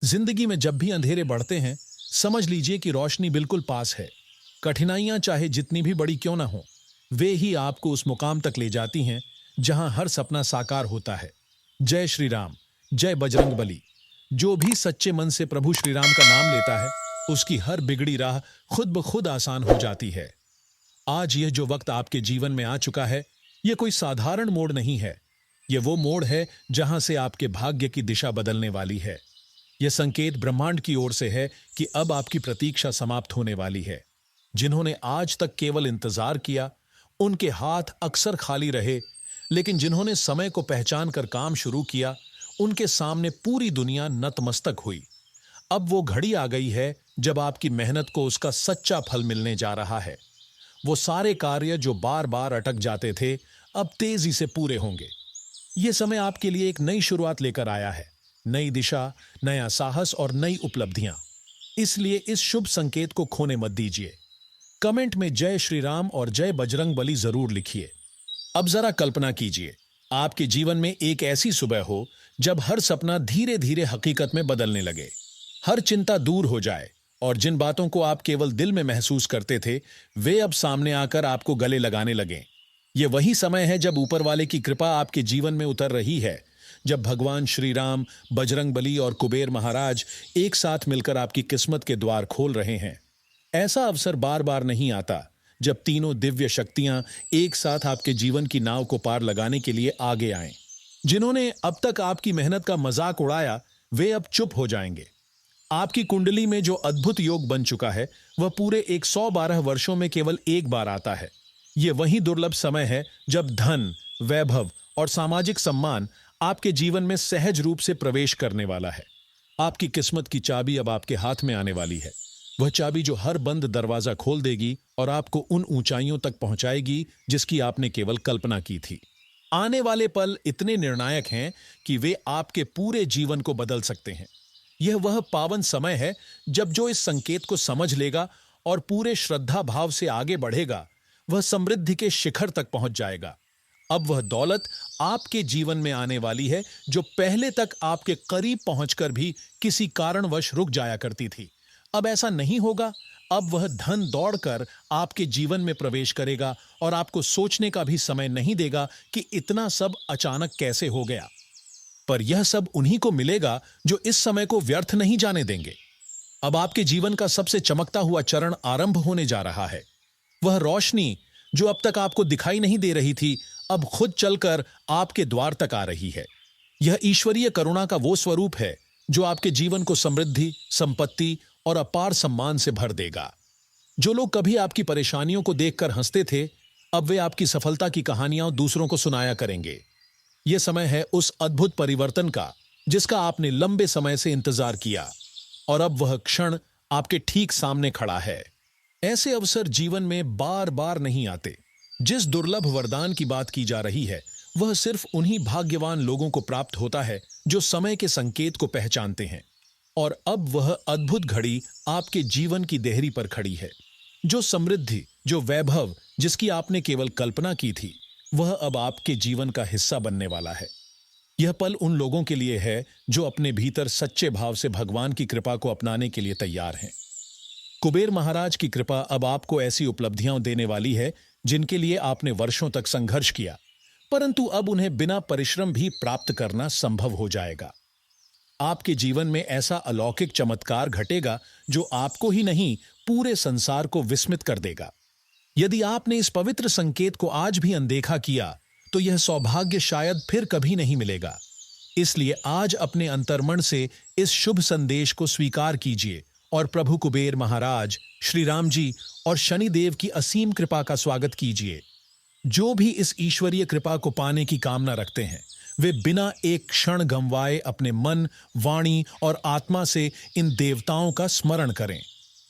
जिंदगी में जब भी अंधेरे बढ़ते हैं, समझ लीजिए कि रोशनी बिल्कुल पास है। कठिनाइयां चाहे जितनी भी बड़ी क्यों ना हो, वे ही आपको उस मुकाम तक ले जाती हैं जहां हर सपना साकार होता है। जय श्री राम, जय बजरंग बली। जो भी सच्चे मन से प्रभु श्री राम का नाम लेता है, उसकी हर बिगड़ी राह खुद ब खुद आसान हो जाती है। आज यह जो वक्त आपके जीवन में आ चुका है, यह कोई साधारण मोड़ नहीं है। यह वो मोड़ है जहां से आपके भाग्य की दिशा बदलने वाली है। यह संकेत ब्रह्मांड की ओर से है कि अब आपकी प्रतीक्षा समाप्त होने वाली है। जिन्होंने आज तक केवल इंतजार किया, उनके हाथ अक्सर खाली रहे, लेकिन जिन्होंने समय को पहचान कर काम शुरू किया, उनके सामने पूरी दुनिया नतमस्तक हुई। अब वो घड़ी आ गई है जब आपकी मेहनत को उसका सच्चा फल मिलने जा रहा है। वो सारे कार्य जो बार बार अटक जाते थे, अब तेजी से पूरे होंगे। ये समय आपके लिए एक नई शुरुआत लेकर आया है। नई दिशा, नया साहस और नई उपलब्धियां। इसलिए इस शुभ संकेत को खोने मत दीजिए। कमेंट में जय श्री राम और जय बजरंग बली जरूर लिखिए। अब जरा कल्पना कीजिए, आपके जीवन में एक ऐसी सुबह हो जब हर सपना धीरे धीरे हकीकत में बदलने लगे, हर चिंता दूर हो जाए और जिन बातों को आप केवल दिल में महसूस करते थे, वे अब सामने आकर आपको गले लगाने लगे। ये वही समय है जब ऊपर वाले की कृपा आपके जीवन में उतर रही है, जब भगवान श्री राम, बजरंग बली और कुबेर महाराज एक साथ मिलकर आपकी किस्मत के द्वार खोल रहे हैं। ऐसा अवसर बार बार नहीं आता जब तीनों दिव्य शक्तियां एक साथ आपके जीवन की नाव को पार लगाने के लिए आगे आएं। जिन्होंने अब तक आपकी मेहनत का मजाक उड़ाया, वे अब चुप हो जाएंगे। आपकी कुंडली में जो अद्भुत योग बन चुका है, वह पूरे 112 वर्षों में केवल एक बार आता है। यह वही दुर्लभ समय है जब धन, वैभव और सामाजिक सम्मान आपके जीवन में सहज रूप से प्रवेश करने वाला है। आपकी किस्मत की चाबी अब आपके हाथ में आने वाली है। वह चाबी जो हर बंद दरवाजा खोल देगी और आपको उन ऊंचाइयों तक पहुंचाएगी जिसकी आपने केवल कल्पना की थी। आने वाले पल इतने निर्णायक हैं कि वे आपके पूरे जीवन को बदल सकते हैं। यह वह पावन समय है जब जो इस संकेत को समझ लेगा और पूरे श्रद्धा भाव से आगे बढ़ेगा, वह समृद्धि के शिखर तक पहुंच जाएगा। अब वह दौलत आपके जीवन में आने वाली है जो पहले तक आपके करीब पहुंचकर भी किसी कारणवश रुक जाया करती थी। अब ऐसा नहीं होगा। अब वह धन दौड़कर आपके जीवन में प्रवेश करेगा और आपको सोचने का भी समय नहीं देगा कि इतना सब अचानक कैसे हो गया। पर यह सब उन्हीं को मिलेगा जो इस समय को व्यर्थ नहीं जाने देंगे। अब आपके जीवन का सबसे चमकता हुआ चरण आरंभ होने जा रहा है। वह रोशनी जो अब तक आपको दिखाई नहीं दे रही थी, अब खुद चलकर आपके द्वार तक आ रही है। यह ईश्वरीय करुणा का वो स्वरूप है जो आपके जीवन को समृद्धि, संपत्ति और अपार सम्मान से भर देगा। जो लोग कभी आपकी परेशानियों को देखकर हंसते थे, अब वे आपकी सफलता की कहानियां दूसरों को सुनाया करेंगे। यह समय है उस अद्भुत परिवर्तन का जिसका आपने लंबे समय से इंतजार किया, और अब वह क्षण आपके ठीक सामने खड़ा है। ऐसे अवसर जीवन में बार बार नहीं आते। जिस दुर्लभ वरदान की बात की जा रही है, वह सिर्फ उन्हीं भाग्यवान लोगों को प्राप्त होता है जो समय के संकेत को पहचानते हैं। और अब वह अद्भुत घड़ी आपके जीवन की देहरी पर खड़ी है। जो समृद्धि, जो वैभव जिसकी आपने केवल कल्पना की थी, वह अब आपके जीवन का हिस्सा बनने वाला है। यह पल उन लोगों के लिए है जो अपने भीतर सच्चे भाव से भगवान की कृपा को अपनाने के लिए तैयार हैं। कुबेर महाराज की कृपा अब आपको ऐसी उपलब्धियां देने वाली है जिनके लिए आपने वर्षों तक संघर्ष किया, परंतु अब उन्हें बिना परिश्रम भी प्राप्त करना संभव हो जाएगा। आपके जीवन में ऐसा अलौकिक चमत्कार घटेगा जो आपको ही नहीं, पूरे संसार को विस्मित कर देगा। यदि आपने इस पवित्र संकेत को आज भी अनदेखा किया, तो यह सौभाग्य शायद फिर कभी नहीं मिलेगा। इसलिए आज अपने अंतर्मन से इस शुभ संदेश को स्वीकार कीजिए और प्रभु कुबेर महाराज, श्री राम जी और शनिदेव की असीम कृपा का स्वागत कीजिए। जो भी इस ईश्वरीय कृपा को पाने की कामना रखते हैं, वे बिना एक क्षण गंवाए अपने मन, वाणी और आत्मा से इन देवताओं का स्मरण करें।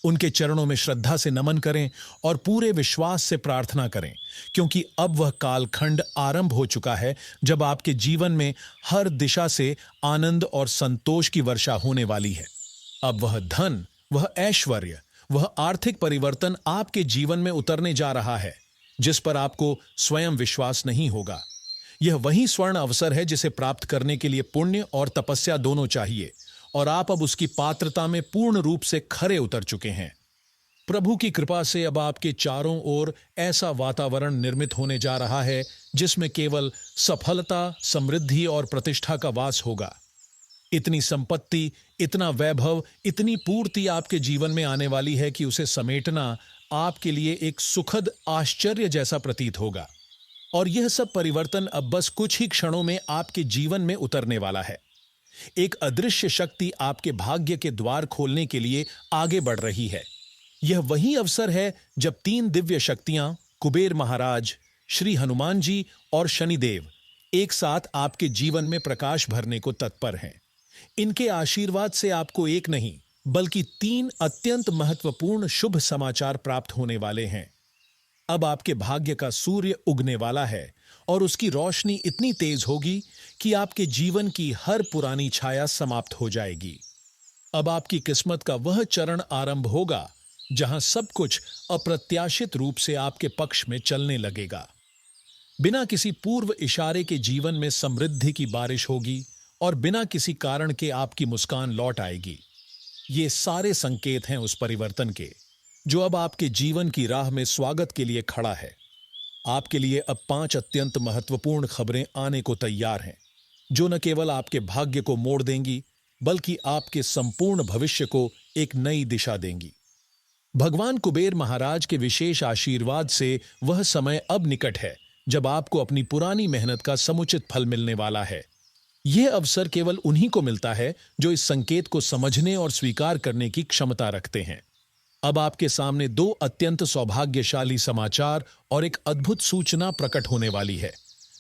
उनके चरणों में श्रद्धा से नमन करें और पूरे विश्वास से प्रार्थना करें, क्योंकि अब वह कालखंड आरंभ हो चुका है जब आपके जीवन में हर दिशा से आनंद और संतोष की वर्षा होने वाली है। अब वह धन, वह ऐश्वर्य, वह आर्थिक परिवर्तन आपके जीवन में उतरने जा रहा है जिस पर आपको स्वयं विश्वास नहीं होगा। यह वही स्वर्ण अवसर है जिसे प्राप्त करने के लिए पुण्य और तपस्या दोनों चाहिए, और आप अब उसकी पात्रता में पूर्ण रूप से खरे उतर चुके हैं। प्रभु की कृपा से अब आपके चारों ओर ऐसा वातावरण निर्मित होने जा रहा है जिसमें केवल सफलता, समृद्धि और प्रतिष्ठा का वास होगा। इतनी संपत्ति, इतना वैभव, इतनी पूर्ति आपके जीवन में आने वाली है कि उसे समेटना आपके लिए एक सुखद आश्चर्य जैसा प्रतीत होगा। और यह सब परिवर्तन अब बस कुछ ही क्षणों में आपके जीवन में उतरने वाला है। एक अदृश्य शक्ति आपके भाग्य के द्वार खोलने के लिए आगे बढ़ रही है। यह वही अवसर है जब तीन दिव्य शक्तियां, कुबेर महाराज, श्री हनुमान जी और शनिदेव, एक साथ आपके जीवन में प्रकाश भरने को तत्पर हैं। इनके आशीर्वाद से आपको एक नहीं बल्कि तीन अत्यंत महत्वपूर्ण शुभ समाचार प्राप्त होने वाले हैं। अब आपके भाग्य का सूर्य उगने वाला है और उसकी रोशनी इतनी तेज होगी कि आपके जीवन की हर पुरानी छाया समाप्त हो जाएगी। अब आपकी किस्मत का वह चरण आरंभ होगा जहां सब कुछ अप्रत्याशित रूप से आपके पक्ष में चलने लगेगा। बिना किसी पूर्व इशारे के जीवन में समृद्धि की बारिश होगी और बिना किसी कारण के आपकी मुस्कान लौट आएगी। ये सारे संकेत हैं उस परिवर्तन के जो अब आपके जीवन की राह में स्वागत के लिए खड़ा है। आपके लिए अब 5 अत्यंत महत्वपूर्ण खबरें आने को तैयार हैं, जो न केवल आपके भाग्य को मोड़ देंगी बल्कि आपके संपूर्ण भविष्य को एक नई दिशा देंगी। भगवान कुबेर महाराज के विशेष आशीर्वाद से वह समय अब निकट है जब आपको अपनी पुरानी मेहनत का समुचित फल मिलने वाला है। यह अवसर केवल उन्हीं को मिलता है जो इस संकेत को समझने और स्वीकार करने की क्षमता रखते हैं। अब आपके सामने 2 अत्यंत सौभाग्यशाली समाचार और एक अद्भुत सूचना प्रकट होने वाली है,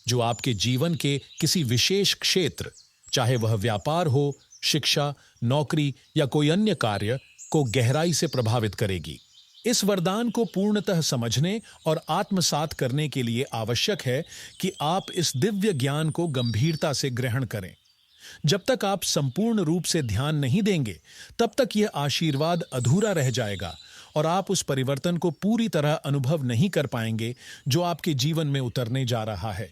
जो आपके जीवन के किसी विशेष क्षेत्र, चाहे वह व्यापार हो, शिक्षा, नौकरी या कोई अन्य कार्य, को गहराई से प्रभावित करेगी। इस वरदान को पूर्णतः समझने और आत्मसात करने के लिए आवश्यक है कि आप इस दिव्य ज्ञान को गंभीरता से ग्रहण करें। जब तक आप संपूर्ण रूप से ध्यान नहीं देंगे, तब तक यह आशीर्वाद अधूरा रह जाएगा और आप उस परिवर्तन को पूरी तरह अनुभव नहीं कर पाएंगे जो आपके जीवन में उतरने जा रहा है।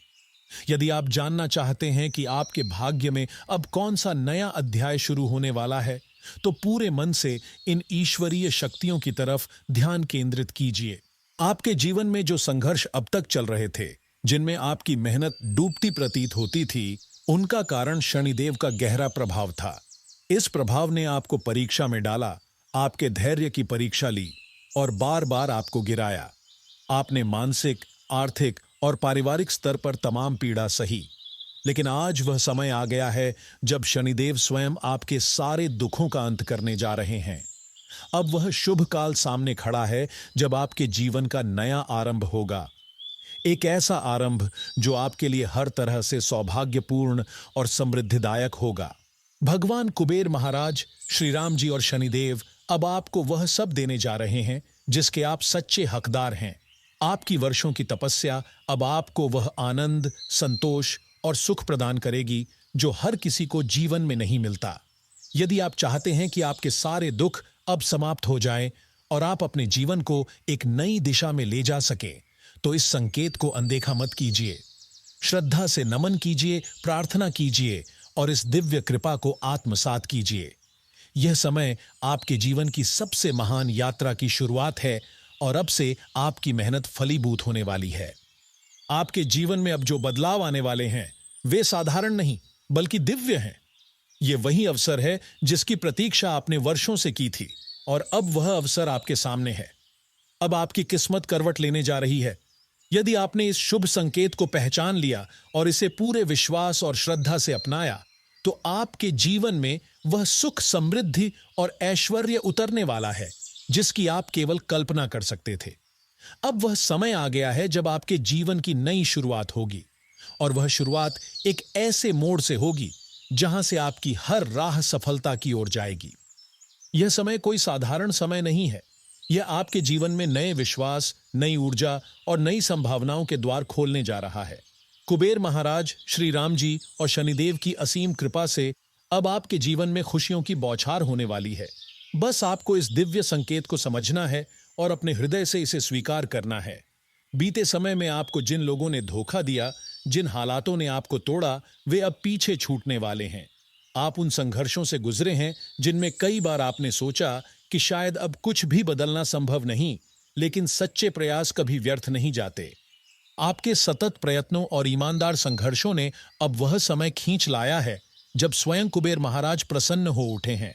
यदि आप जानना चाहते हैं कि आपके भाग्य में अब कौन सा नया अध्याय शुरू होने वाला है, तो पूरे मन से इन ईश्वरीय शक्तियों की तरफ ध्यान केंद्रित कीजिए। आपके जीवन में जो संघर्ष अब तक चल रहे थे, जिनमें आपकी मेहनत डूबती प्रतीत होती थी, उनका कारण शनिदेव का गहरा प्रभाव था। इस प्रभाव ने आपको परीक्षा में डाला, आपके धैर्य की परीक्षा ली और बार बार आपको गिराया। आपने मानसिक, आर्थिक और पारिवारिक स्तर पर तमाम पीड़ा सही। लेकिन आज वह समय आ गया है जब शनिदेव स्वयं आपके सारे दुखों का अंत करने जा रहे हैं। अब वह शुभ काल सामने खड़ा है जब आपके जीवन का नया आरंभ होगा। एक ऐसा आरंभ जो आपके लिए हर तरह से सौभाग्यपूर्ण और समृद्धिदायक होगा। भगवान कुबेर महाराज, श्री राम जी और शनिदेव अब आपको वह सब देने जा रहे हैं जिसके आप सच्चे हकदार हैं। आपकी वर्षों की तपस्या अब आपको वह आनंद, संतोष और सुख प्रदान करेगी जो हर किसी को जीवन में नहीं मिलता। यदि आप चाहते हैं कि आपके सारे दुख अब समाप्त हो जाएं और आप अपने जीवन को एक नई दिशा में ले जा सकें, तो इस संकेत को अनदेखा मत कीजिए। श्रद्धा से नमन कीजिए, प्रार्थना कीजिए और इस दिव्य कृपा को आत्मसात कीजिए। यह समय आपके जीवन की सबसे महान यात्रा की शुरुआत है और अब से आपकी मेहनत फलीभूत होने वाली है। आपके जीवन में अब जो बदलाव आने वाले हैं, वे साधारण नहीं बल्कि दिव्य हैं। यह वही अवसर है जिसकी प्रतीक्षा आपने वर्षों से की थी और अब वह अवसर आपके सामने है। अब आपकी किस्मत करवट लेने जा रही है। यदि आपने इस शुभ संकेत को पहचान लिया और इसे पूरे विश्वास और श्रद्धा से अपनाया, तो आपके जीवन में वह सुख, समृद्धि और ऐश्वर्य उतरने वाला है जिसकी आप केवल कल्पना कर सकते थे। अब वह समय आ गया है जब आपके जीवन की नई शुरुआत होगी और वह शुरुआत एक ऐसे मोड़ से होगी जहां से आपकी हर राह सफलता की ओर जाएगी। यह समय कोई साधारण समय नहीं है। यह आपके जीवन में नए विश्वास, नई ऊर्जा और नई संभावनाओं के द्वार खोलने जा रहा है। कुबेर महाराज, श्री राम जी और शनिदेव की असीम कृपा से अब आपके जीवन में खुशियों की बौछार होने वाली है। बस आपको इस दिव्य संकेत को समझना है और अपने हृदय से इसे स्वीकार करना है। बीते समय में आपको जिन लोगों ने धोखा दिया, जिन हालातों ने आपको तोड़ा, वे अब पीछे छूटने वाले हैं। आप उन संघर्षों से गुजरे हैं जिनमें कई बार आपने सोचा कि शायद अब कुछ भी बदलना संभव नहीं, लेकिन सच्चे प्रयास कभी व्यर्थ नहीं जाते। आपके सतत प्रयत्नों और ईमानदार संघर्षों ने अब वह समय खींच लाया है जब स्वयं कुबेर महाराज प्रसन्न हो उठे हैं।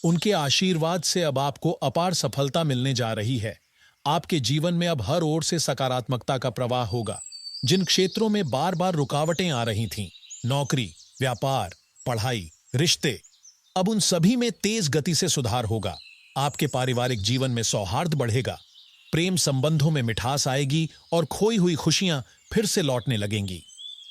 उनके आशीर्वाद से अब आपको अपार सफलता मिलने जा रही है। आपके जीवन में अब हर ओर से सकारात्मकता का प्रवाह होगा। जिन क्षेत्रों में बार बार रुकावटें आ रही थीं, नौकरी, व्यापार, पढ़ाई, रिश्ते, अब उन सभी में तेज गति से सुधार होगा। आपके पारिवारिक जीवन में सौहार्द बढ़ेगा, प्रेम संबंधों में मिठास आएगी और खोई हुई खुशियां फिर से लौटने लगेंगी।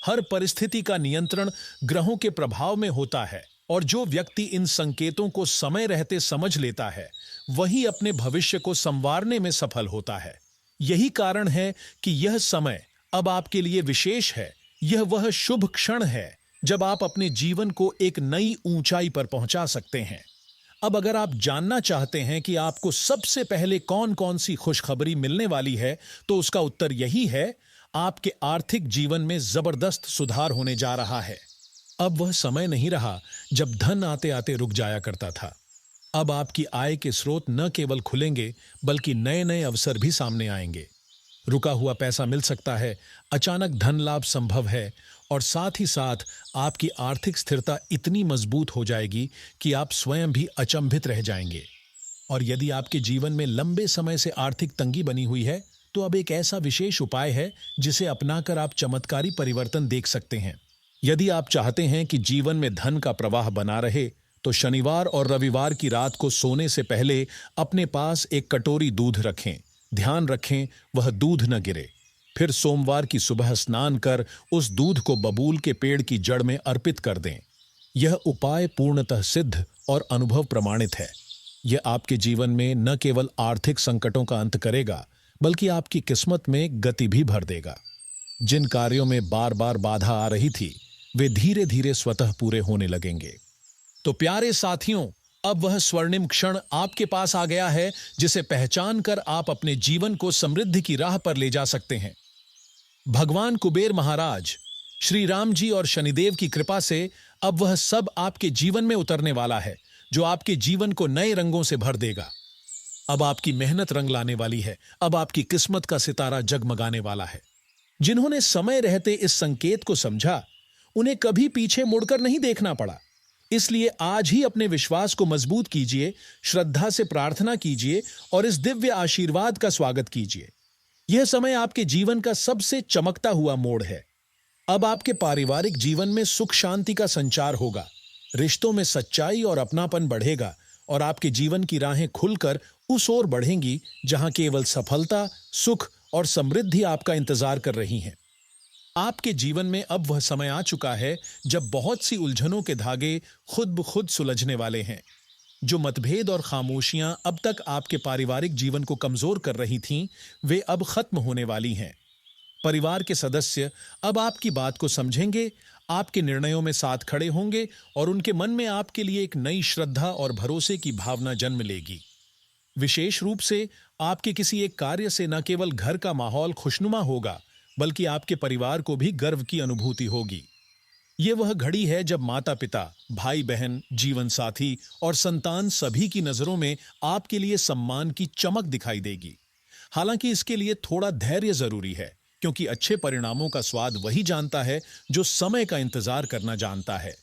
हर परिस्थिति का नियंत्रण ग्रहों के प्रभाव में होता है और जो व्यक्ति इन संकेतों को समय रहते समझ लेता है वही अपने भविष्य को संवारने में सफल होता है। यही कारण है कि यह समय अब आपके लिए विशेष है। यह वह शुभ क्षण है जब आप अपने जीवन को एक नई ऊंचाई पर पहुंचा सकते हैं। अब अगर आप जानना चाहते हैं कि आपको सबसे पहले कौन कौन सी खुशखबरी मिलने वाली है, तो उसका उत्तर यही है, आपके आर्थिक जीवन में जबरदस्त सुधार होने जा रहा है। अब वह समय नहीं रहा जब धन आते आते रुक जाया करता था। अब आपकी आय के स्रोत न केवल खुलेंगे बल्कि नए नए अवसर भी सामने आएंगे। रुका हुआ पैसा मिल सकता है, अचानक धन लाभ संभव है और साथ ही साथ आपकी आर्थिक स्थिरता इतनी मजबूत हो जाएगी कि आप स्वयं भी अचंभित रह जाएंगे। और यदि आपके जीवन में लंबे समय से आर्थिक तंगी बनी हुई है, तो अब एक ऐसा विशेष उपाय है जिसे अपनाकर आप चमत्कारी परिवर्तन देख सकते हैं। यदि आप चाहते हैं कि जीवन में धन का प्रवाह बना रहे, तो शनिवार और रविवार की रात को सोने से पहले अपने पास एक कटोरी दूध रखें। ध्यान रखें वह दूध न गिरे। फिर सोमवार की सुबह स्नान कर उस दूध को बबूल के पेड़ की जड़ में अर्पित कर दें। यह उपाय पूर्णतः सिद्ध और अनुभव प्रमाणित है। यह आपके जीवन में न केवल आर्थिक संकटों का अंत करेगा, बल्कि आपकी किस्मत में गति भी भर देगा। जिन कार्यों में बार बार बाधा आ रही थी, वे धीरे धीरे स्वतः पूरे होने लगेंगे। तो प्यारे साथियों, अब वह स्वर्णिम क्षण आपके पास आ गया है जिसे पहचान कर आप अपने जीवन को समृद्धि की राह पर ले जा सकते हैं। भगवान कुबेर महाराज, श्री राम जी और शनिदेव की कृपा से अब वह सब आपके जीवन में उतरने वाला है जो आपके जीवन को नए रंगों से भर देगा। अब आपकी मेहनत रंग लाने वाली है। अब आपकी किस्मत का सितारा जगमगाने वाला है। जिन्होंने समय रहते इस संकेत को समझा, उन्हें कभी पीछे मुड़कर नहीं देखना पड़ा। इसलिए आज ही अपने विश्वास को मजबूत कीजिए, श्रद्धा से प्रार्थना कीजिए और इस दिव्य आशीर्वाद का स्वागत कीजिए। यह समय आपके जीवन का सबसे चमकता हुआ मोड़ है। अब आपके पारिवारिक जीवन में सुख शांति का संचार होगा, रिश्तों में सच्चाई और अपनापन बढ़ेगा और आपके जीवन की राहें खुलकर उस ओर बढ़ेंगी जहां केवल सफलता, सुख और समृद्धि आपका इंतजार कर रही हैं। आपके जीवन में अब वह समय आ चुका है जब बहुत सी उलझनों के धागे खुद ब खुद सुलझने वाले हैं। जो मतभेद और खामोशियां अब तक आपके पारिवारिक जीवन को कमजोर कर रही थीं, वे अब खत्म होने वाली हैं। परिवार के सदस्य अब आपकी बात को समझेंगे, आपके निर्णयों में साथ खड़े होंगे और उनके मन में आपके लिए एक नई श्रद्धा और भरोसे की भावना जन्म लेगी। विशेष रूप से आपके किसी एक कार्य से न केवल घर का माहौल खुशनुमा होगा, बल्कि आपके परिवार को भी गर्व की अनुभूति होगी। ये वह घड़ी है जब माता पिता, भाई बहन, जीवन साथी और संतान सभी की नजरों में आपके लिए सम्मान की चमक दिखाई देगी। हालांकि इसके लिए थोड़ा धैर्य जरूरी है, क्योंकि अच्छे परिणामों का स्वाद वही जानता है जो समय का इंतजार करना जानता है।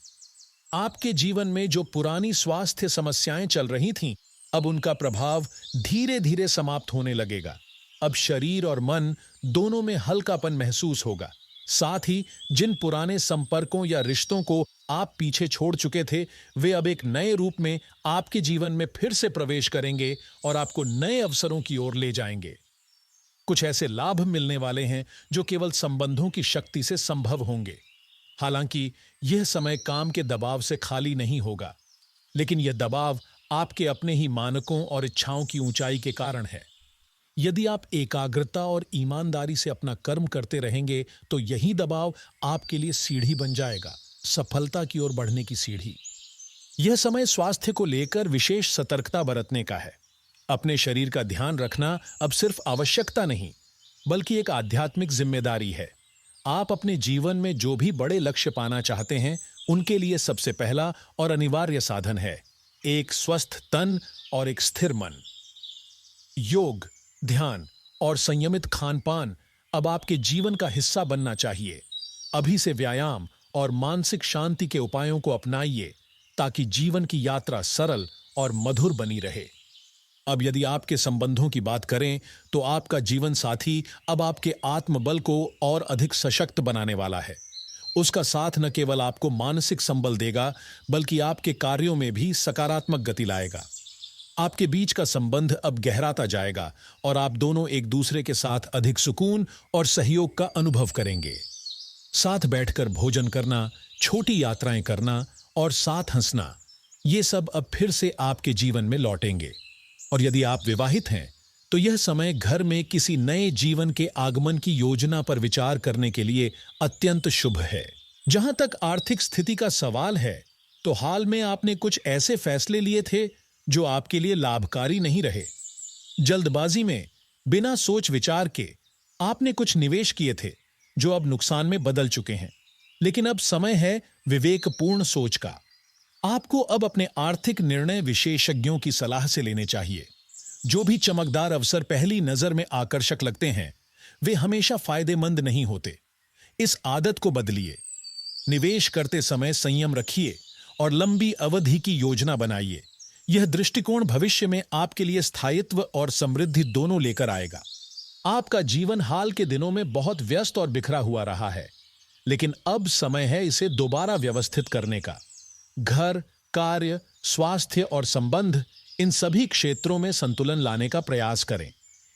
आपके जीवन में जो पुरानी स्वास्थ्य समस्याएं चल रही थीं, अब उनका प्रभाव धीरे धीरे समाप्त होने लगेगा। अब शरीर और मन दोनों में हल्कापन महसूस होगा। साथ ही जिन पुराने संपर्कों या रिश्तों को आप पीछे छोड़ चुके थे, वे अब एक नए रूप में आपके जीवन में फिर से प्रवेश करेंगे और आपको नए अवसरों की ओर ले जाएंगे। कुछ ऐसे लाभ मिलने वाले हैं जो केवल संबंधों की शक्ति से संभव होंगे। हालांकि यह समय काम के दबाव से खाली नहीं होगा, लेकिन यह दबाव आपके अपने ही मानकों और इच्छाओं की ऊंचाई के कारण है। यदि आप एकाग्रता और ईमानदारी से अपना कर्म करते रहेंगे, तो यही दबाव आपके लिए सीढ़ी बन जाएगा, सफलता की ओर बढ़ने की सीढ़ी। यह समय स्वास्थ्य को लेकर विशेष सतर्कता बरतने का है। अपने शरीर का ध्यान रखना अब सिर्फ आवश्यकता नहीं, बल्कि एक आध्यात्मिक जिम्मेदारी है। आप अपने जीवन में जो भी बड़े लक्ष्य पाना चाहते हैं, उनके लिए सबसे पहला और अनिवार्य साधन है एक स्वस्थ तन और एक स्थिर मन। योग, ध्यान और संयमित खान-पान अब आपके जीवन का हिस्सा बनना चाहिए। अभी से व्यायाम और मानसिक शांति के उपायों को अपनाइए ताकि जीवन की यात्रा सरल और मधुर बनी रहे। अब यदि आपके संबंधों की बात करें तो आपका जीवन साथी अब आपके आत्मबल को और अधिक सशक्त बनाने वाला है। उसका साथ न केवल आपको मानसिक संबल देगा बल्कि आपके कार्यों में भी सकारात्मक गति लाएगा। आपके बीच का संबंध अब गहराता जाएगा और आप दोनों एक दूसरे के साथ अधिक सुकून और सहयोग का अनुभव करेंगे। साथ बैठकर भोजन करना, छोटी यात्राएं करना और साथ हंसना, ये सब अब फिर से आपके जीवन में लौटेंगे। और यदि आप विवाहित हैं तो यह समय घर में किसी नए जीवन के आगमन की योजना पर विचार करने के लिए अत्यंत शुभ है। जहां तक आर्थिक स्थिति का सवाल है तो हाल में आपने कुछ ऐसे फैसले लिए थे जो आपके लिए लाभकारी नहीं रहे। जल्दबाजी में बिना सोच विचार के आपने कुछ निवेश किए थे जो अब नुकसान में बदल चुके हैं। लेकिन अब समय है विवेकपूर्ण सोच का। आपको अब अपने आर्थिक निर्णय विशेषज्ञों की सलाह से लेने चाहिए। जो भी चमकदार अवसर पहली नजर में आकर्षक लगते हैं वे हमेशा फायदेमंद नहीं होते। इस आदत को बदलिए। निवेश करते समय संयम रखिए और लंबी अवधि की योजना बनाइए। यह दृष्टिकोण भविष्य में आपके लिए स्थायित्व और समृद्धि दोनों लेकर आएगा। आपका जीवन हाल के दिनों में बहुत व्यस्त और बिखरा हुआ रहा है, लेकिन अब समय है इसे दोबारा व्यवस्थित करने का। घर, कार्य, स्वास्थ्य और संबंध, इन सभी क्षेत्रों में संतुलन लाने का प्रयास करें।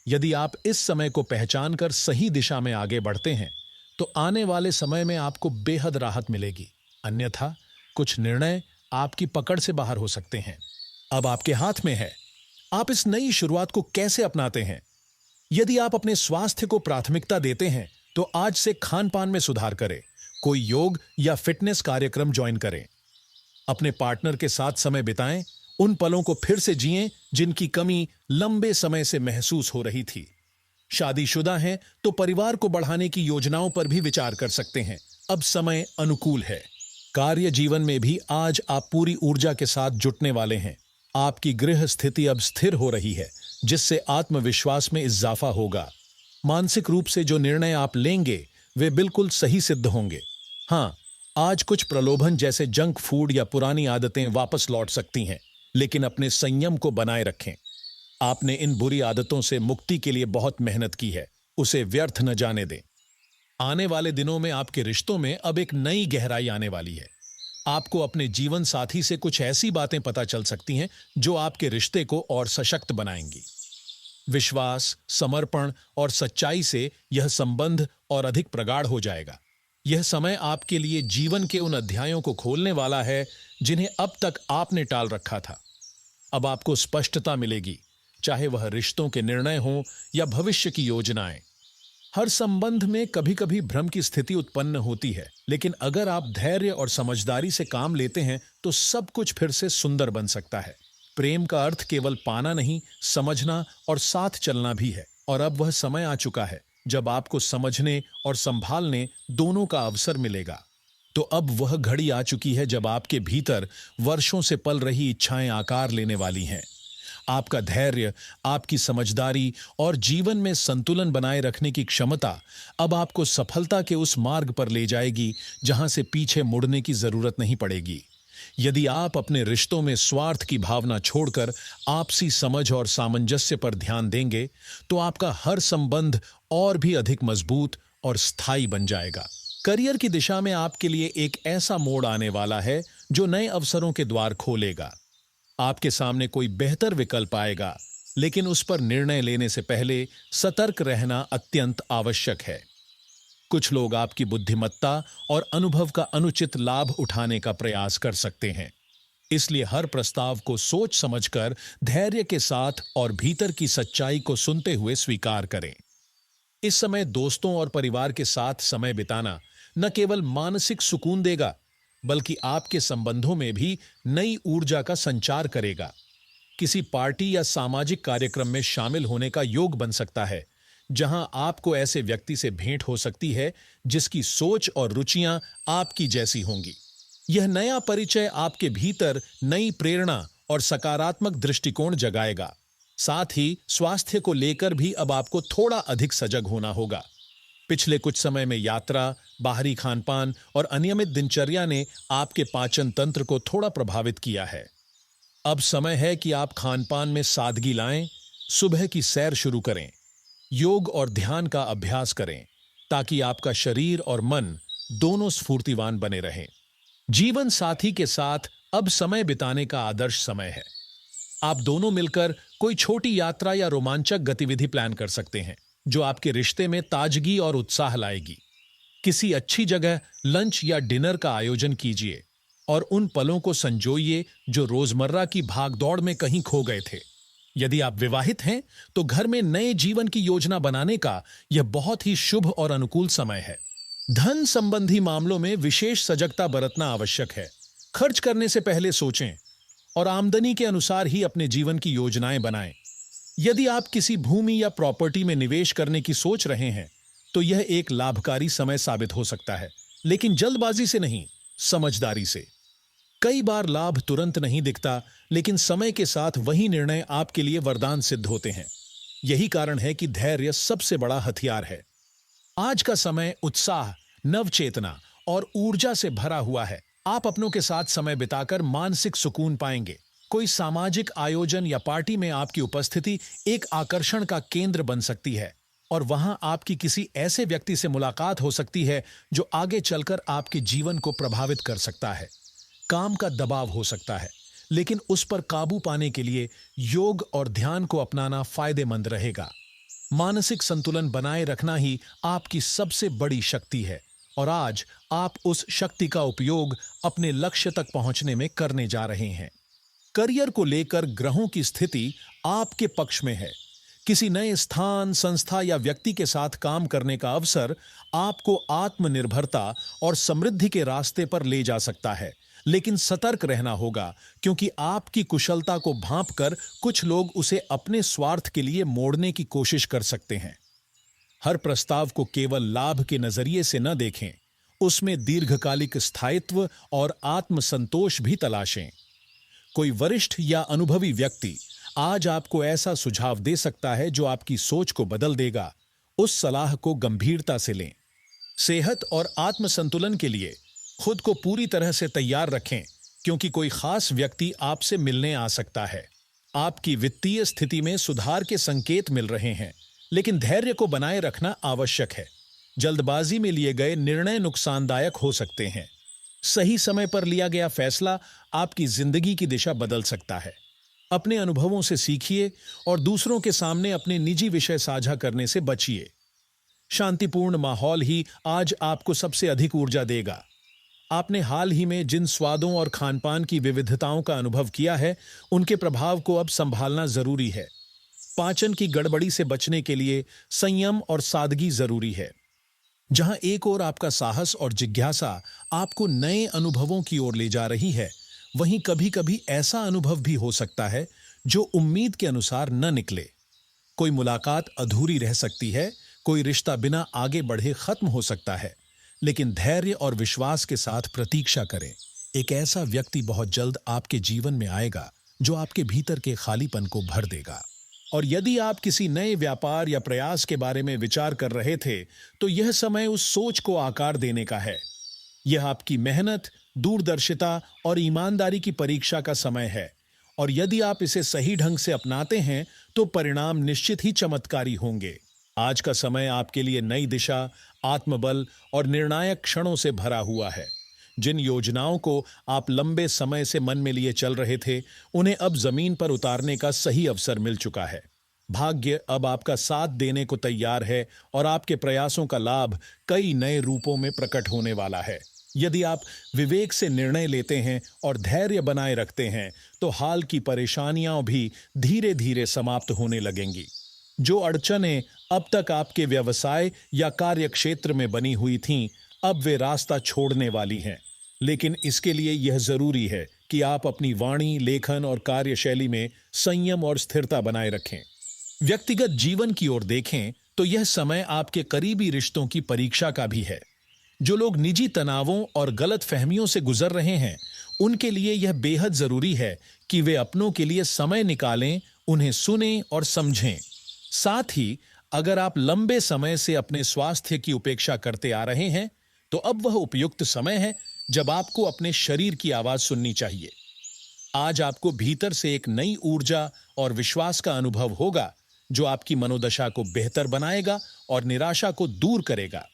यदि आप इस समय को पहचान कर सही दिशा में आगे बढ़ते हैं तो आने वाले समय में आपको बेहद राहत मिलेगी। अन्यथा कुछ निर्णय आपकी पकड़ से बाहर हो सकते हैं। अब आपके हाथ में है, आप इस नई शुरुआत को कैसे अपनाते हैं। यदि आप अपने स्वास्थ्य को प्राथमिकता देते हैं तो आज से खान पान में सुधार करें। कोई योग या फिटनेस कार्यक्रम ज्वाइन करें। अपने पार्टनर के साथ समय बिताएं। उन पलों को फिर से जिएं जिनकी कमी लंबे समय से महसूस हो रही थी। शादीशुदा हैं तो परिवार को बढ़ाने की योजनाओं पर भी विचार कर सकते हैं। अब समय अनुकूल है। कार्य जीवन में भी आज आप पूरी ऊर्जा के साथ जुटने वाले हैं। आपकी गृह स्थिति अब स्थिर हो रही है, जिससे आत्मविश्वास में इजाफा होगा। मानसिक रूप से जो निर्णय आप लेंगे वे बिल्कुल सही सिद्ध होंगे। हाँ, आज कुछ प्रलोभन जैसे जंक फूड या पुरानी आदतें वापस लौट सकती हैं, लेकिन अपने संयम को बनाए रखें। आपने इन बुरी आदतों से मुक्ति के लिए बहुत मेहनत की है, उसे व्यर्थ न जाने दें। आने वाले दिनों में आपके रिश्तों में अब एक नई गहराई आने वाली है। आपको अपने जीवन साथी से कुछ ऐसी बातें पता चल सकती हैं जो आपके रिश्ते को और सशक्त बनाएंगी। विश्वास, समर्पण और सच्चाई से यह संबंध और अधिक प्रगाढ़ हो जाएगा। यह समय आपके लिए जीवन के उन अध्यायों को खोलने वाला है जिन्हें अब तक आपने टाल रखा था। अब आपको स्पष्टता मिलेगी, चाहे वह रिश्तों के निर्णय हों या भविष्य की योजनाएं। हर संबंध में कभी कभी भ्रम की स्थिति उत्पन्न होती है, लेकिन अगर आप धैर्य और समझदारी से काम लेते हैं तो सब कुछ फिर से सुंदर बन सकता है। प्रेम का अर्थ केवल पाना नहीं, समझना और साथ चलना भी है। और अब वह समय आ चुका है जब आपको समझने और संभालने दोनों का अवसर मिलेगा। तो अब वह घड़ी आ चुकी है जब आपके भीतर वर्षों से पल रही इच्छाएं आकार लेने वाली हैं। आपका धैर्य, आपकी समझदारी और जीवन में संतुलन बनाए रखने की क्षमता अब आपको सफलता के उस मार्ग पर ले जाएगी जहां से पीछे मुड़ने की जरूरत नहीं पड़ेगी। यदि आप अपने रिश्तों में स्वार्थ की भावना छोड़कर आपसी समझ और सामंजस्य पर ध्यान देंगे तो आपका हर संबंध और भी अधिक मजबूत और स्थायी बन जाएगा। करियर की दिशा में आपके लिए एक ऐसा मोड़ आने वाला है जो नए अवसरों के द्वार खोलेगा। आपके सामने कोई बेहतर विकल्प आएगा, लेकिन उस पर निर्णय लेने से पहले सतर्क रहना अत्यंत आवश्यक है। कुछ लोग आपकी बुद्धिमत्ता और अनुभव का अनुचित लाभ उठाने का प्रयास कर सकते हैं। इसलिए हर प्रस्ताव को सोच समझकर धैर्य के साथ और भीतर की सच्चाई को सुनते हुए स्वीकार करें। इस समय दोस्तों और परिवार के साथ समय बिताना न केवल मानसिक सुकून देगा, बल्कि आपके संबंधों में भी नई ऊर्जा का संचार करेगा। किसी पार्टी या सामाजिक कार्यक्रम में शामिल होने का योग बन सकता है, जहां आपको ऐसे व्यक्ति से भेंट हो सकती है जिसकी सोच और रुचियां आपकी जैसी होंगी। यह नया परिचय आपके भीतर नई प्रेरणा और सकारात्मक दृष्टिकोण जगाएगा। साथ ही स्वास्थ्य को लेकर भी अब आपको थोड़ा अधिक सजग होना होगा। पिछले कुछ समय में यात्रा, बाहरी खानपान और अनियमित दिनचर्या ने आपके पाचन तंत्र को थोड़ा प्रभावित किया है। अब समय है कि आप खानपान में सादगी लाएं, सुबह की सैर शुरू करें, योग और ध्यान का अभ्यास करें, ताकि आपका शरीर और मन दोनों स्फूर्तिवान बने रहें। जीवन साथी के साथ अब समय बिताने का आदर्श समय है। आप दोनों मिलकर कोई छोटी यात्रा या रोमांचक गतिविधि प्लान कर सकते हैं, जो आपके रिश्ते में ताजगी और उत्साह लाएगी। किसी अच्छी जगह लंच या डिनर का आयोजन कीजिए और उन पलों को संजोइए जो रोजमर्रा की भागदौड़ में कहीं खो गए थे। यदि आप विवाहित हैं, तो घर में नए जीवन की योजना बनाने का यह बहुत ही शुभ और अनुकूल समय है। धन संबंधी मामलों में विशेष सजगता बरतना आवश्यक है। खर्च करने से पहले सोचें और आमदनी के अनुसार ही अपने जीवन की योजनाएं बनाएं। यदि आप किसी भूमि या प्रॉपर्टी में निवेश करने की सोच रहे हैं, तो यह एक लाभकारी समय साबित हो सकता है, लेकिन जल्दबाजी से नहीं, समझदारी से। कई बार लाभ तुरंत नहीं दिखता, लेकिन समय के साथ वही निर्णय आपके लिए वरदान सिद्ध होते हैं। यही कारण है कि धैर्य सबसे बड़ा हथियार है। आज का समय उत्साह, नवचेतना और ऊर्जा से भरा हुआ है। आप अपनों के साथ समय बिताकर मानसिक सुकून पाएंगे। कोई सामाजिक आयोजन या पार्टी में आपकी उपस्थिति एक आकर्षण का केंद्र बन सकती है और वहां आपकी किसी ऐसे व्यक्ति से मुलाकात हो सकती है जो आगे चलकर आपके जीवन को प्रभावित कर सकता है। काम का दबाव हो सकता है, लेकिन उस पर काबू पाने के लिए योग और ध्यान को अपनाना फायदेमंद रहेगा। मानसिक संतुलन बनाए रखना ही आपकी सबसे बड़ी शक्ति है और आज आप उस शक्ति का उपयोग अपने लक्ष्य तक पहुंचने में करने जा रहे हैं। करियर को लेकर ग्रहों की स्थिति आपके पक्ष में है। किसी नए स्थान, संस्था या व्यक्ति के साथ काम करने का अवसर आपको आत्मनिर्भरता और समृद्धि के रास्ते पर ले जा सकता है, लेकिन सतर्क रहना होगा, क्योंकि आपकी कुशलता को भांपकर कुछ लोग उसे अपने स्वार्थ के लिए मोड़ने की कोशिश कर सकते हैं। हर प्रस्ताव को केवल लाभ के नजरिए से न देखें, उसमें दीर्घकालिक स्थायित्व और आत्मसंतोष भी तलाशें। कोई वरिष्ठ या अनुभवी व्यक्ति आज आपको ऐसा सुझाव दे सकता है जो आपकी सोच को बदल देगा। उस सलाह को गंभीरता से लें। सेहत और आत्मसंतुलन के लिए खुद को पूरी तरह से तैयार रखें, क्योंकि कोई खास व्यक्ति आपसे मिलने आ सकता है। आपकी वित्तीय स्थिति में सुधार के संकेत मिल रहे हैं, लेकिन धैर्य को बनाए रखना आवश्यक है। जल्दबाजी में लिए गए निर्णय नुकसानदायक हो सकते हैं। सही समय पर लिया गया फैसला आपकी जिंदगी की दिशा बदल सकता है। अपने अनुभवों से सीखिए और दूसरों के सामने अपने निजी विषय साझा करने से बचिए। शांतिपूर्ण माहौल ही आज आपको सबसे अधिक ऊर्जा देगा। आपने हाल ही में जिन स्वादों और खानपान की विविधताओं का अनुभव किया है, उनके प्रभाव को अब संभालना जरूरी है। पाचन की गड़बड़ी से बचने के लिए संयम और सादगी जरूरी है। जहां एक ओर आपका साहस और जिज्ञासा आपको नए अनुभवों की ओर ले जा रही है, वहीं कभी कभी ऐसा अनुभव भी हो सकता है जो उम्मीद के अनुसार न निकले। कोई मुलाकात अधूरी रह सकती है, कोई रिश्ता बिना आगे बढ़े खत्म हो सकता है, लेकिन धैर्य और विश्वास के साथ प्रतीक्षा करें। एक ऐसा व्यक्ति बहुत जल्द आपके जीवन में आएगा जो आपके भीतर के खालीपन को भर देगा। और यदि आप किसी नए व्यापार या प्रयास के बारे में विचार कर रहे थे, तो यह समय उस सोच को आकार देने का है। यह आपकी मेहनत, दूरदर्शिता और ईमानदारी की परीक्षा का समय है, और यदि आप इसे सही ढंग से अपनाते हैं तो परिणाम निश्चित ही चमत्कारी होंगे। आज का समय आपके लिए नई दिशा, आत्मबल और निर्णायक क्षणों से भरा हुआ है। जिन योजनाओं को आप लंबे समय से मन में लिए चल रहे थे, उन्हें अब जमीन पर उतारने का सही अवसर मिल चुका है। भाग्य अब आपका साथ देने को तैयार है और आपके प्रयासों का लाभ कई नए रूपों में प्रकट होने वाला है। यदि आप विवेक से निर्णय लेते हैं और धैर्य बनाए रखते हैं, तो हाल की परेशानियां भी धीरे धीरे समाप्त होने लगेंगी। जो अड़चनें अब तक आपके व्यवसाय या कार्य क्षेत्र में बनी हुई थीं, अब वे रास्ता छोड़ने वाली हैं। लेकिन इसके लिए यह जरूरी है कि आप अपनी वाणी, लेखन और कार्यशैली में संयम और स्थिरता बनाए रखें। व्यक्तिगत जीवन की ओर देखें तो यह समय आपके करीबी रिश्तों की परीक्षा का भी है। जो लोग निजी तनावों और गलत फहमियों से गुजर रहे हैं, उनके लिए यह बेहद जरूरी है कि वे अपनों के लिए समय निकालें, उन्हें सुनें और समझें। साथ ही अगर आप लंबे समय से अपने स्वास्थ्य की उपेक्षा करते आ रहे हैं, तो अब वह उपयुक्त समय है जब आपको अपने शरीर की आवाज सुननी चाहिए। आज आपको भीतर से एक नई ऊर्जा और विश्वास का अनुभव होगा, जो आपकी मनोदशा को बेहतर बनाएगा और निराशा को दूर करेगा।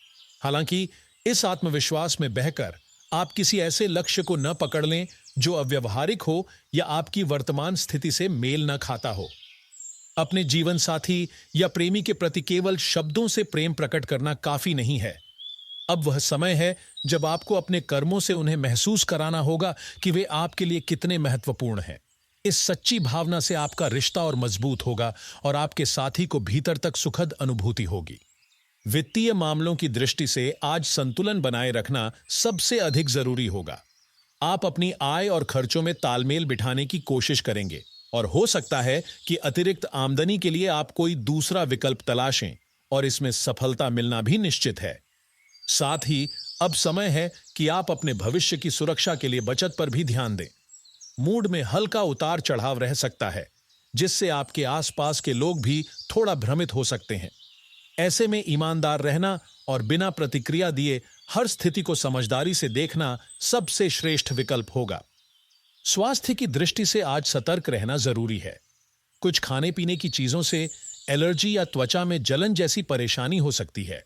हालांकि इस आत्मविश्वास में बहकर आप किसी ऐसे लक्ष्य को न पकड़ लें जो अव्यवहारिक हो या आपकी वर्तमान स्थिति से मेल न खाता हो। अपने जीवन साथी या प्रेमी के प्रति केवल शब्दों से प्रेम प्रकट करना काफी नहीं है। अब वह समय है जब आपको अपने कर्मों से उन्हें महसूस कराना होगा कि वे आपके लिए कितने महत्वपूर्ण हैं। इस सच्ची भावना से आपका रिश्ता और मजबूत होगा और आपके साथी को भीतर तक सुखद अनुभूति होगी। वित्तीय मामलों की दृष्टि से आज संतुलन बनाए रखना सबसे अधिक जरूरी होगा। आप अपनी आय और खर्चों में तालमेल बिठाने की कोशिश करेंगे और हो सकता है कि अतिरिक्त आमदनी के लिए आप कोई दूसरा विकल्प तलाशें, और इसमें सफलता मिलना भी निश्चित है। साथ ही अब समय है कि आप अपने भविष्य की सुरक्षा के लिए बचत पर भी ध्यान दें। मूड में हल्का उतार चढ़ाव रह सकता है, जिससे आपके आसपास के लोग भी थोड़ा भ्रमित हो सकते हैं। ऐसे में ईमानदार रहना और बिना प्रतिक्रिया दिए हर स्थिति को समझदारी से देखना सबसे श्रेष्ठ विकल्प होगा। स्वास्थ्य की दृष्टि से आज सतर्क रहना जरूरी है। कुछ खाने पीने की चीजों से एलर्जी या त्वचा में जलन जैसी परेशानी हो सकती है।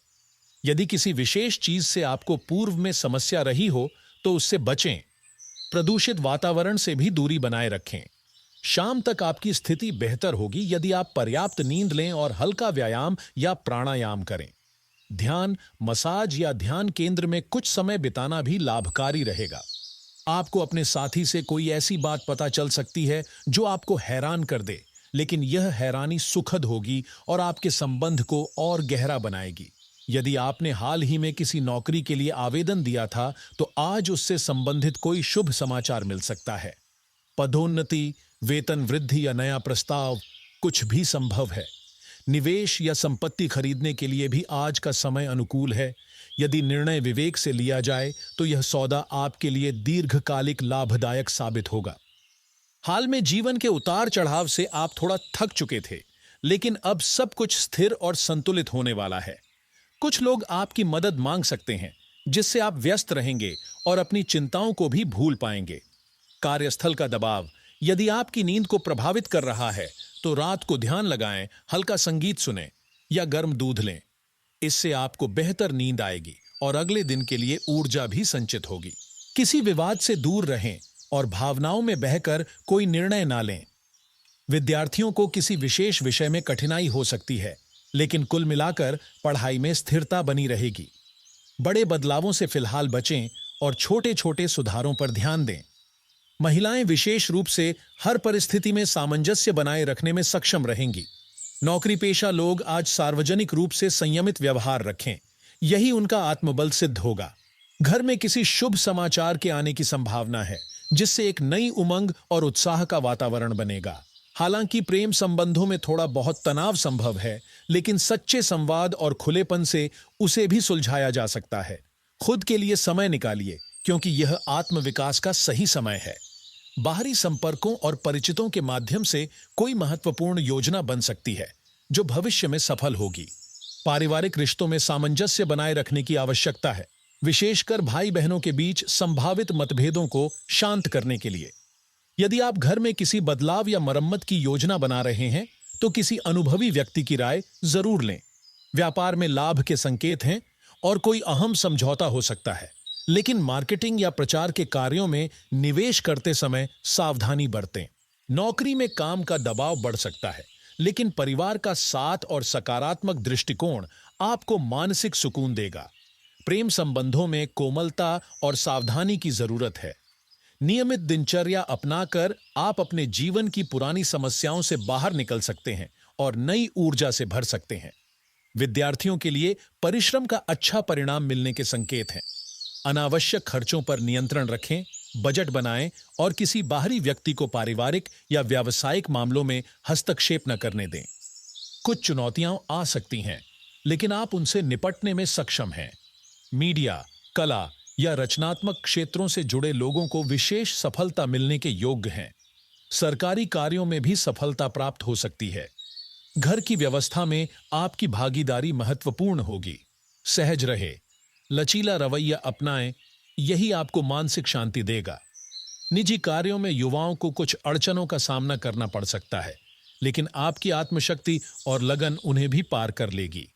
यदि किसी विशेष चीज से आपको पूर्व में समस्या रही हो तो उससे बचें। प्रदूषित वातावरण से भी दूरी बनाए रखें। शाम तक आपकी स्थिति बेहतर होगी यदि आप पर्याप्त नींद लें और हल्का व्यायाम या प्राणायाम करें। ध्यान, मसाज या ध्यान केंद्र में कुछ समय बिताना भी लाभकारी रहेगा। आपको अपने साथी से कोई ऐसी बात पता चल सकती है जो आपको हैरान कर दे, लेकिन यह हैरानी सुखद होगी और आपके संबंध को और गहरा बनाएगी। यदि आपने हाल ही में किसी नौकरी के लिए आवेदन दिया था, तो आज उससे संबंधित कोई शुभ समाचार मिल सकता है। पदोन्नति, वेतन वृद्धि या नया प्रस्ताव, कुछ भी संभव है। निवेश या संपत्ति खरीदने के लिए भी आज का समय अनुकूल है। यदि निर्णय विवेक से लिया जाए तो यह सौदा आपके लिए दीर्घकालिक लाभदायक साबित होगा। हाल में जीवन के उतार चढ़ाव से आप थोड़ा थक चुके थे, लेकिन अब सब कुछ स्थिर और संतुलित होने वाला है। कुछ लोग आपकी मदद मांग सकते हैं, जिससे आप व्यस्त रहेंगे और अपनी चिंताओं को भी भूल पाएंगे। कार्यस्थल का दबाव यदि आपकी नींद को प्रभावित कर रहा है, तो रात को ध्यान लगाएं, हल्का संगीत सुनें या गर्म दूध लें। इससे आपको बेहतर नींद आएगी और अगले दिन के लिए ऊर्जा भी संचित होगी। किसी विवाद से दूर रहें और भावनाओं में बहकर कोई निर्णय ना लें। विद्यार्थियों को किसी विशेष विषय में कठिनाई हो सकती है, लेकिन कुल मिलाकर पढ़ाई में स्थिरता बनी रहेगी। बड़े बदलावों से फिलहाल बचें और छोटे छोटे सुधारों पर ध्यान दें। महिलाएं विशेष रूप से हर परिस्थिति में सामंजस्य बनाए रखने में सक्षम रहेंगी। नौकरी पेशा लोग आज सार्वजनिक रूप से संयमित व्यवहार रखें, यही उनका आत्मबल सिद्ध होगा। घर में किसी शुभ समाचार के आने की संभावना है, जिससे एक नई उमंग और उत्साह का वातावरण बनेगा। हालांकि प्रेम संबंधों में थोड़ा बहुत तनाव संभव है, लेकिन सच्चे संवाद और खुलेपन से उसे भी सुलझाया जा सकता है। खुद के लिए समय निकालिए, क्योंकि यह आत्मविकास का सही समय है। बाहरी संपर्कों और परिचितों के माध्यम से कोई महत्वपूर्ण योजना बन सकती है, जो भविष्य में सफल होगी। पारिवारिक रिश्तों में सामंजस्य बनाए रखने की आवश्यकता है, विशेषकर भाई बहनों के बीच संभावित मतभेदों को शांत करने के लिए। यदि आप घर में किसी बदलाव या मरम्मत की योजना बना रहे हैं, तो किसी अनुभवी व्यक्ति की राय जरूर लें। व्यापार में लाभ के संकेत हैं और कोई अहम समझौता हो सकता है, लेकिन मार्केटिंग या प्रचार के कार्यों में निवेश करते समय सावधानी बरतें। नौकरी में काम का दबाव बढ़ सकता है, लेकिन परिवार का साथ और सकारात्मक दृष्टिकोण आपको मानसिक सुकून देगा। प्रेम संबंधों में कोमलता और सावधानी की जरूरत है। नियमित दिनचर्या अपनाकर आप अपने जीवन की पुरानी समस्याओं से बाहर निकल सकते हैं और नई ऊर्जा से भर सकते हैं। विद्यार्थियों के लिए परिश्रम का अच्छा परिणाम मिलने के संकेत हैं। अनावश्यक खर्चों पर नियंत्रण रखें, बजट बनाएं और किसी बाहरी व्यक्ति को पारिवारिक या व्यावसायिक मामलों में हस्तक्षेप न करने दें। कुछ चुनौतियां आ सकती हैं, लेकिन आप उनसे निपटने में सक्षम हैं। मीडिया, कला या रचनात्मक क्षेत्रों से जुड़े लोगों को विशेष सफलता मिलने के योग्य हैं। सरकारी कार्यों में भी सफलता प्राप्त हो सकती है। घर की व्यवस्था में आपकी भागीदारी महत्वपूर्ण होगी। सहज रहे, लचीला रवैया अपनाएं, यही आपको मानसिक शांति देगा। निजी कार्यों में युवाओं को कुछ अड़चनों का सामना करना पड़ सकता है, लेकिन आपकी आत्मशक्ति और लगन उन्हें भी पार कर लेगी।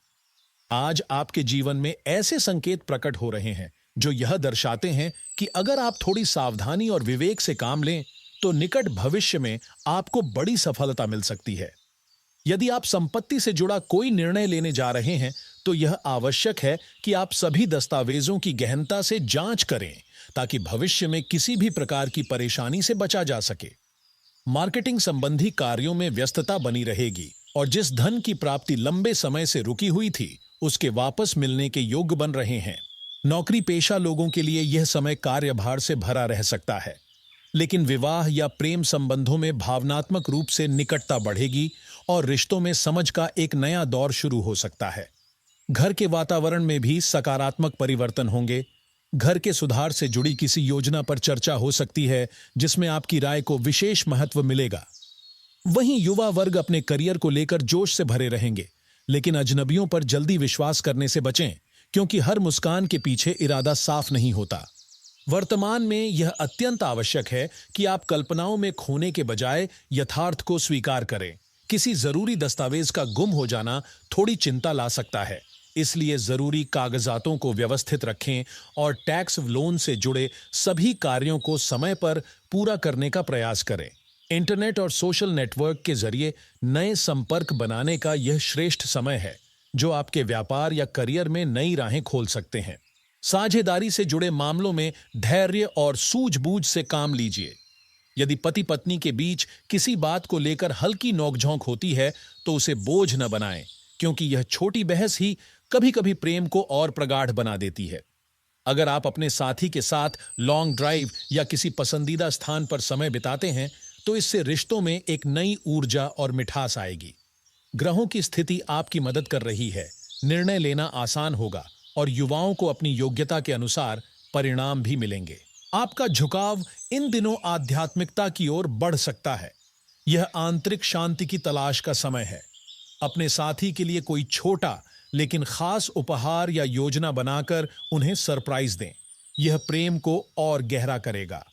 आज आपके जीवन में ऐसे संकेत प्रकट हो रहे हैं जो यह दर्शाते हैं कि अगर आप थोड़ी सावधानी और विवेक से काम लें तो निकट भविष्य में आपको बड़ी सफलता मिल सकती है। यदि आप संपत्ति से जुड़ा कोई निर्णय लेने जा रहे हैं तो यह आवश्यक है कि आप सभी दस्तावेजों की गहनता से जांच करें ताकि भविष्य में किसी भी प्रकार की परेशानी से बचा जा सके। मार्केटिंग संबंधी कार्यों में व्यस्तता बनी रहेगी और जिस धन की प्राप्ति लंबे समय से रुकी हुई थी उसके वापस मिलने के योग्य बन रहे हैं। नौकरी पेशा लोगों के लिए यह समय कार्यभार से भरा रह सकता है, लेकिन विवाह या प्रेम संबंधों में भावनात्मक रूप से निकटता बढ़ेगी और रिश्तों में समझ का एक नया दौर शुरू हो सकता है। घर के वातावरण में भी सकारात्मक परिवर्तन होंगे। घर के सुधार से जुड़ी किसी योजना पर चर्चा हो सकती है जिसमें आपकी राय को विशेष महत्व मिलेगा। वहीं युवा वर्ग अपने करियर को लेकर जोश से भरे रहेंगे, लेकिन अजनबियों पर जल्दी विश्वास करने से बचें क्योंकि हर मुस्कान के पीछे इरादा साफ नहीं होता। वर्तमान में यह अत्यंत आवश्यक है कि आप कल्पनाओं में खोने के बजाय यथार्थ को स्वीकार करें। किसी जरूरी दस्तावेज का गुम हो जाना थोड़ी चिंता ला सकता है, इसलिए जरूरी कागजातों को व्यवस्थित रखें और टैक्स लोन से जुड़े सभी कार्यों को समय पर पूरा करने का प्रयास करें। इंटरनेट और सोशल नेटवर्क के जरिए नए संपर्क बनाने का यह श्रेष्ठ समय है जो आपके व्यापार या करियर में नई राहें खोल सकते हैं। साझेदारी से जुड़े मामलों में धैर्य और सूझबूझ से काम लीजिए। यदि पति पत्नी के बीच किसी बात को लेकर हल्की नोकझोंक होती है तो उसे बोझ न बनाएं, क्योंकि यह छोटी बहस ही कभी कभी प्रेम को और प्रगाढ़ बना देती है। अगर आप अपने साथी के साथ लॉन्ग ड्राइव या किसी पसंदीदा स्थान पर समय बिताते हैं तो इससे रिश्तों में एक नई ऊर्जा और मिठास आएगी। ग्रहों की स्थिति आपकी मदद कर रही है, निर्णय लेना आसान होगा और युवाओं को अपनी योग्यता के अनुसार परिणाम भी मिलेंगे। आपका झुकाव इन दिनों आध्यात्मिकता की ओर बढ़ सकता है। यह आंतरिक शांति की तलाश का समय है। अपने साथी के लिए कोई छोटा लेकिन खास उपहार या योजना बनाकर उन्हें सरप्राइज दें। यह प्रेम को और गहरा करेगा।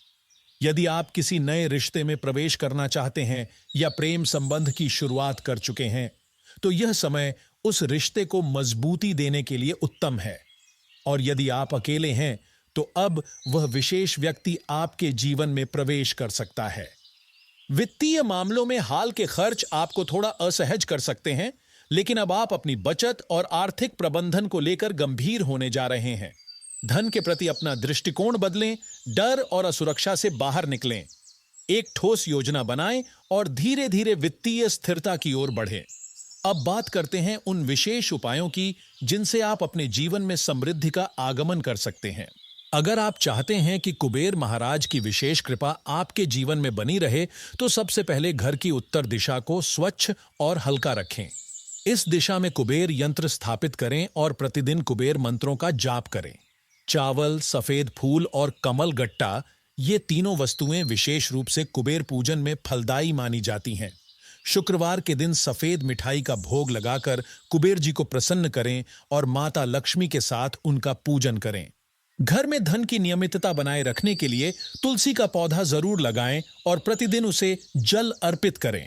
यदि आप किसी नए रिश्ते में प्रवेश करना चाहते हैं या प्रेम संबंध की शुरुआत कर चुके हैं तो यह समय उस रिश्ते को मजबूती देने के लिए उत्तम है। और यदि आप अकेले हैं तो अब वह विशेष व्यक्ति आपके जीवन में प्रवेश कर सकता है। वित्तीय मामलों में हाल के खर्च आपको थोड़ा असहज कर सकते हैं, लेकिन अब आप अपनी बचत और आर्थिक प्रबंधन को लेकर गंभीर होने जा रहे हैं। धन के प्रति अपना दृष्टिकोण बदलें, डर और असुरक्षा से बाहर निकलें। एक ठोस योजना बनाएं और धीरे धीरे वित्तीय स्थिरता की ओर बढ़ें। अब बात करते हैं उन विशेष उपायों की जिनसे आप अपने जीवन में समृद्धि का आगमन कर सकते हैं। अगर आप चाहते हैं कि कुबेर महाराज की विशेष कृपा आपके जीवन में बनी रहे तो सबसे पहले घर की उत्तर दिशा को स्वच्छ और हल्का रखें। इस दिशा में कुबेर यंत्र स्थापित करें और प्रतिदिन कुबेर मंत्रों का जाप करें। चावल, सफेद फूल और कमल गट्टा, ये तीनों वस्तुएं विशेष रूप से कुबेर पूजन में फलदायी मानी जाती हैं। शुक्रवार के दिन सफेद मिठाई का भोग लगाकर कुबेर जी को प्रसन्न करें और माता लक्ष्मी के साथ उनका पूजन करें। घर में धन की नियमितता बनाए रखने के लिए तुलसी का पौधा जरूर लगाएं और प्रतिदिन उसे जल अर्पित करें।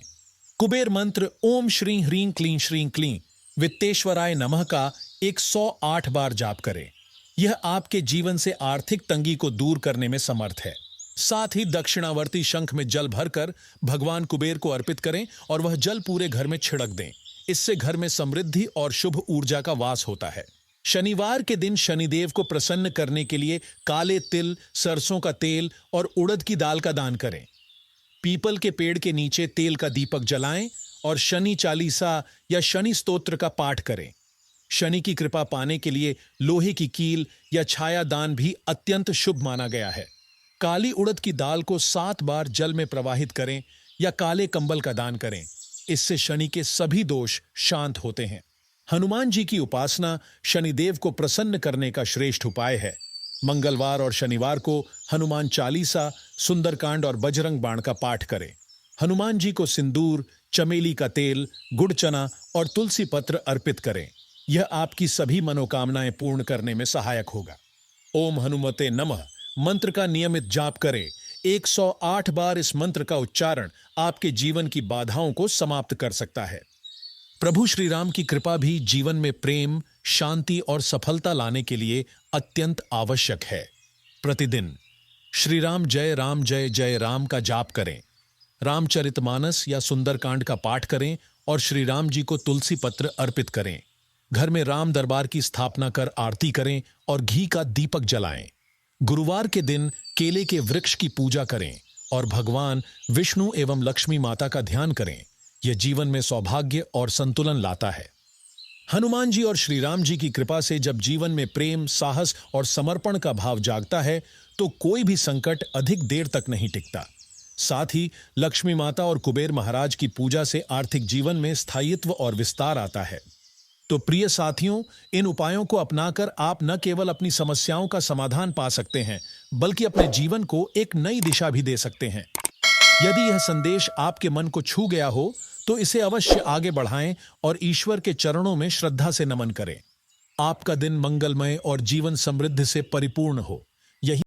कुबेर मंत्र ओम श्री ह्रीं क्लीं श्रीं क्लीं वित्तेश्वराय नमः का 108 बार जाप करें। यह आपके जीवन से आर्थिक तंगी को दूर करने में समर्थ है। साथ ही दक्षिणावर्ती शंख में जल भरकर भगवान कुबेर को अर्पित करें और वह जल पूरे घर में छिड़क दें। इससे घर में समृद्धि और शुभ ऊर्जा का वास होता है। शनिवार के दिन शनिदेव को प्रसन्न करने के लिए काले तिल, सरसों का तेल और उड़द की दाल का दान करें। पीपल के पेड़ के नीचे तेल का दीपक जलाएं और शनि चालीसा या शनि स्तोत्र का पाठ करें। शनि की कृपा पाने के लिए लोहे की कील या छाया दान भी अत्यंत शुभ माना गया है। काली उड़द की दाल को 7 बार जल में प्रवाहित करें या काले कंबल का दान करें। इससे शनि के सभी दोष शांत होते हैं। हनुमान जी की उपासना शनिदेव को प्रसन्न करने का श्रेष्ठ उपाय है। मंगलवार और शनिवार को हनुमान चालीसा, सुंदरकांड और बजरंग बाण का पाठ करें। हनुमान जी को सिंदूर, चमेली का तेल, गुड़ चना और तुलसी पत्र अर्पित करें। यह आपकी सभी मनोकामनाएं पूर्ण करने में सहायक होगा। ओम हनुमते नमः मंत्र का नियमित जाप करें। 108 बार इस मंत्र का उच्चारण आपके जीवन की बाधाओं को समाप्त कर सकता है। प्रभु श्री राम की कृपा भी जीवन में प्रेम, शांति और सफलता लाने के लिए अत्यंत आवश्यक है। प्रतिदिन श्री राम जय जय राम का जाप करें। रामचरितमानस या सुंदरकांड का पाठ करें और श्री राम जी को तुलसी पत्र अर्पित करें। घर में राम दरबार की स्थापना कर आरती करें और घी का दीपक जलाएं। गुरुवार के दिन केले के वृक्ष की पूजा करें और भगवान विष्णु एवं लक्ष्मी माता का ध्यान करें। यह जीवन में सौभाग्य और संतुलन लाता है। हनुमान जी और श्री राम जी की कृपा से जब जीवन में प्रेम, साहस और समर्पण का भाव जागता है तो कोई भी संकट अधिक देर तक नहीं टिकता। साथ ही लक्ष्मी माता और कुबेर महाराज की पूजा से आर्थिक जीवन में स्थायित्व और विस्तार आता है। तो प्रिय साथियों, इन उपायों को अपनाकर आप न केवल अपनी समस्याओं का समाधान पा सकते हैं, बल्कि अपने जीवन को एक नई दिशा भी दे सकते हैं। यदि यह संदेश आपके मन को छू गया हो तो इसे अवश्य आगे बढ़ाएं और ईश्वर के चरणों में श्रद्धा से नमन करें। आपका दिन मंगलमय और जीवन समृद्धि से परिपूर्ण हो। यही